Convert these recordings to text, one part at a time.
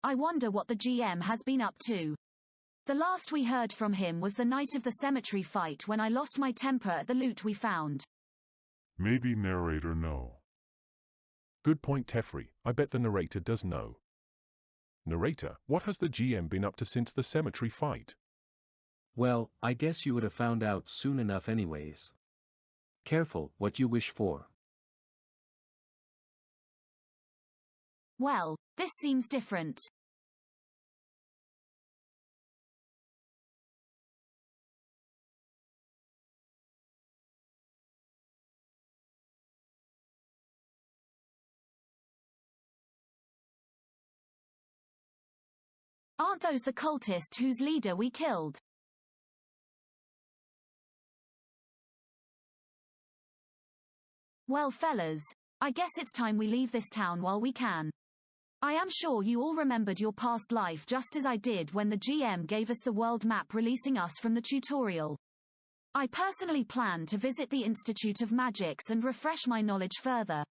I wonder what the GM has been up to. The last we heard from him was the night of the cemetery fight when I lost my temper at the loot we found. Maybe narrator know. Good point, Tefri. I bet the narrator does know. Narrator, what has the GM been up to since the cemetery fight? Well, I guess you would have found out soon enough anyways. Careful what you wish for. Well, this seems different. Aren't those the cultist whose leader we killed? Well, fellas, I guess it's time we leave this town while we can. I am sure you all remembered your past life just as I did when the GM gave us the world map releasing us from the tutorial. I personally plan to visit the Institute of Magics and refresh my knowledge further.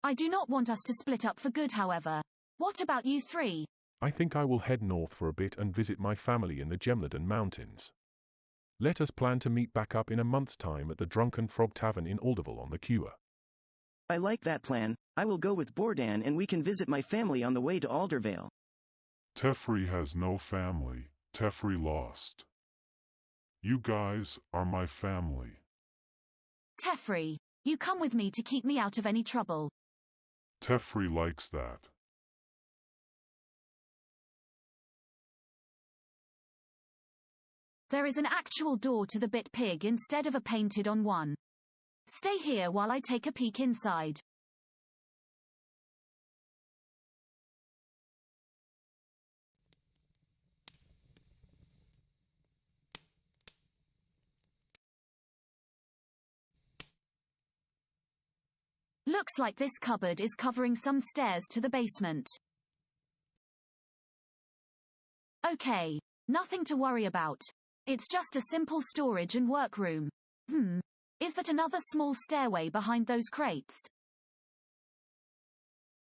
I do not want us to split up for good, however. What about you three? I think I will head north for a bit and visit my family in the Gemladen Mountains. Let us plan to meet back up in a month's time at the Drunken Frog Tavern in Alderville on the Cure. I like that plan. I will go with Bordan and we can visit my family on the way to Aldervale. Tefri has no family. Tefri lost. You guys are my family. Tefri, you come with me to keep me out of any trouble. Tefri likes that. There is an actual door to the Bit Pig instead of a painted-on one. Stay here while I take a peek inside. Looks like this cupboard is covering some stairs to the basement. Okay, nothing to worry about. It's just a simple storage and workroom. Is that another small stairway behind those crates?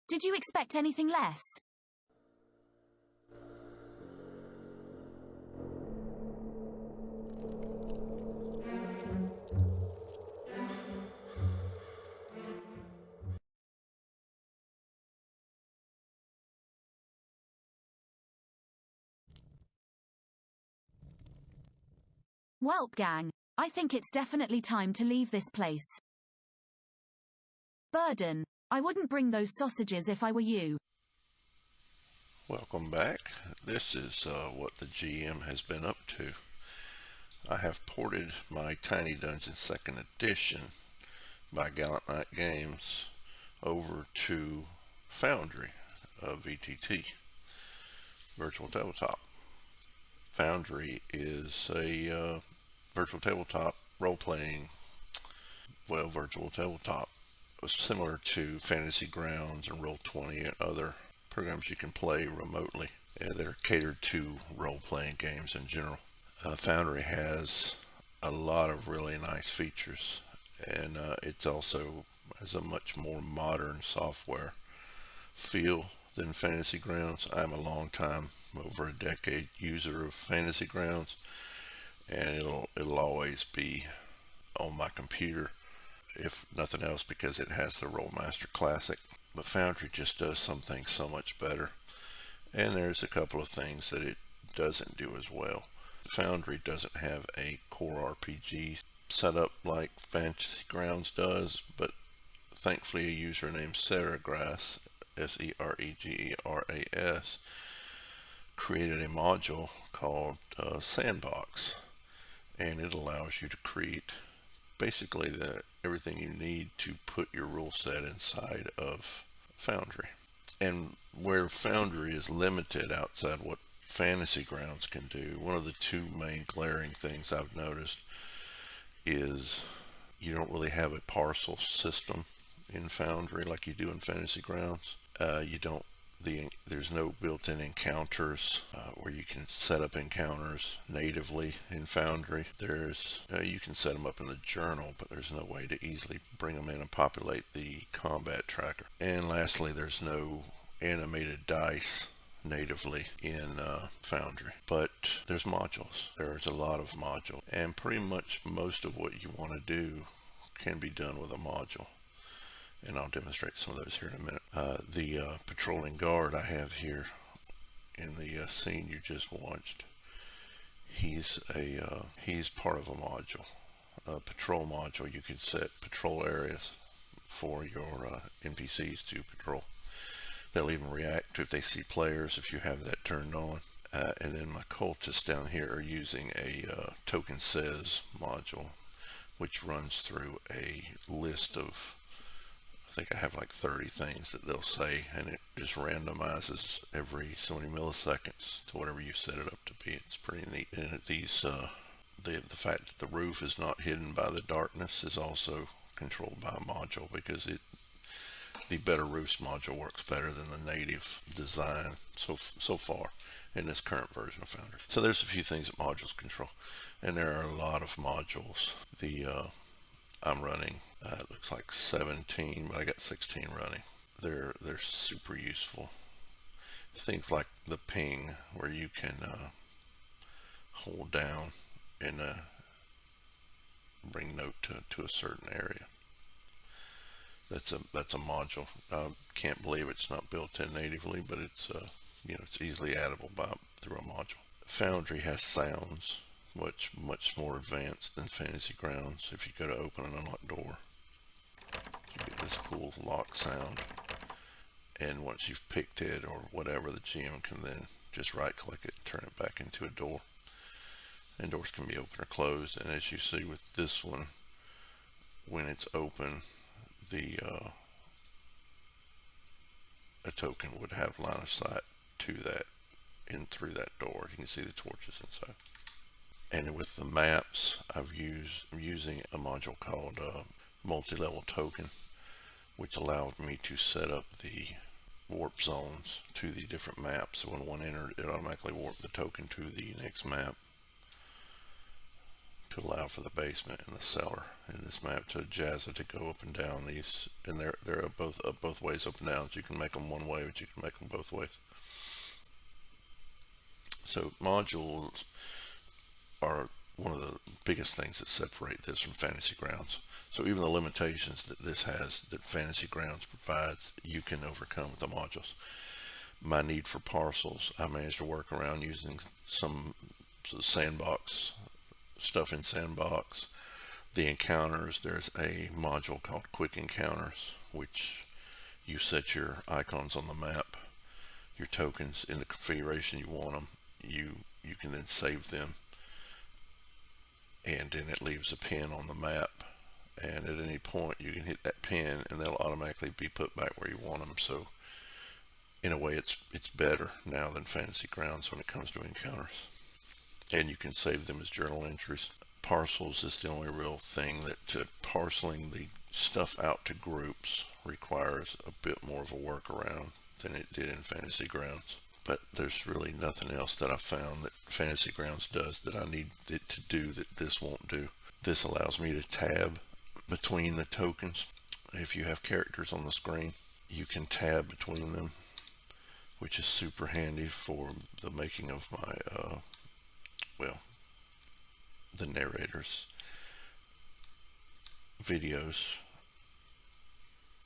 Did you expect anything less? Welp gang, I think it's definitely time to leave this place. Burden, I wouldn't bring those sausages if I were you. Welcome back. This is what the GM has been up to. I have ported my Tiny Dungeon 2nd Edition by Gallant Knight Games over to Foundry VTT, Virtual Tabletop. Foundry is a virtual tabletop role-playing, virtual tabletop, similar to Fantasy Grounds and Roll20 and other programs you can play remotely that are catered to role-playing games in general. Foundry has a lot of really nice features, and it's also has a much more modern software feel than Fantasy Grounds. I'm a long time, over a decade, user of Fantasy Grounds, and it'll always be on my computer, if nothing else because it has the Rollmaster Classic. But Foundry just does some things so much better, and there's a couple of things that it doesn't do as well. Foundry doesn't have a core RPG setup like Fantasy Grounds does, but thankfully a user named Seregrass, Seregeras, created a module called Sandbox, and it allows you to create basically everything you need to put your rule set inside of Foundry. And where Foundry is limited outside what Fantasy Grounds can do, one of the two main glaring things I've noticed is you don't really have a parcel system in Foundry like you do in Fantasy Grounds. There's no built-in encounters where you can set up encounters natively in Foundry. You can set them up in the journal, but there's no way to easily bring them in and populate the combat tracker. And lastly, there's no animated dice natively in Foundry, but there's modules. There's a lot of modules, and pretty much most of what you want to do can be done with a module, and I'll demonstrate some of those here in a minute. The patrolling guard I have here in the scene you just watched, he's part of a module, a patrol module. You can set patrol areas for your NPCs to patrol. They'll even react to if they see players if you have that turned on. And then my cultists down here are using a token says module, which runs through a list of, I think I have like 30 things that they'll say, and it just randomizes every so many milliseconds to whatever you set it up to be. It's pretty neat. And these, the fact that the roof is not hidden by the darkness is also controlled by a module, because the Better Roofs module works better than the native design so far in this current version of Foundry. So there's a few things that modules control, and there are a lot of modules. I'm running, it looks like 17, but I got 16 running. They're super useful. Things like the ping, where you can hold down and bring note to a certain area. That's a module. I can't believe it's not built in natively, but it's it's easily addable through a module. Foundry has sounds, much more advanced than Fantasy Grounds. If you go to open an unlocked door, you get this cool lock sound, and once you've picked it or whatever, the GM can then just right click it and turn it back into a door. And doors can be open or closed, and as you see with this one, when it's open, a token would have line of sight to that and through that door. You can see the torches inside. And with the maps, I'm using a module called multi-level token, which allowed me to set up the warp zones to the different maps. So when one entered, it automatically warped the token to the next map to allow for the basement and the cellar in this map to Jasa to go up and down these, and they're both ways up and down. So you can make them one way, but you can make them both ways. So modules are one of the biggest things that separate this from Fantasy Grounds. So even the limitations that this has, that Fantasy Grounds provides, you can overcome with the modules. My need for parcels, I managed to work around using some Sandbox stuff in Sandbox. The encounters, there's a module called Quick Encounters, which you set your icons on the map, your tokens in the configuration you want them. You can then save them, and then it leaves a pin on the map, and at any point you can hit that pin and they'll automatically be put back where you want them. So in a way it's better now than Fantasy Grounds when it comes to encounters, and you can save them as journal entries. Parcels is the only real thing that parceling the stuff out to groups requires a bit more of a workaround than it did in Fantasy Grounds. But there's really nothing else that I found that Fantasy Grounds does that I need it to do that this won't do. This allows me to tab between the tokens. If you have characters on the screen, you can tab between them, which is super handy for the making of my, the narrator's videos,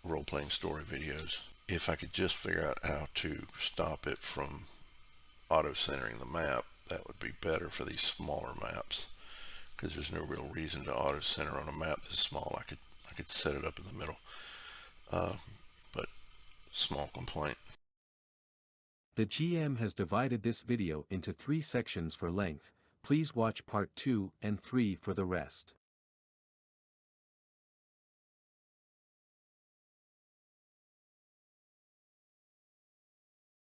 role-playing story videos. If I could just figure out how to stop it from auto-centering the map, that would be better for these smaller maps, because there's no real reason to auto-center on a map this small. I could set it up in the middle, but small complaint. The GM has divided this video into 3 sections for length. Please watch part 2 and 3 for the rest.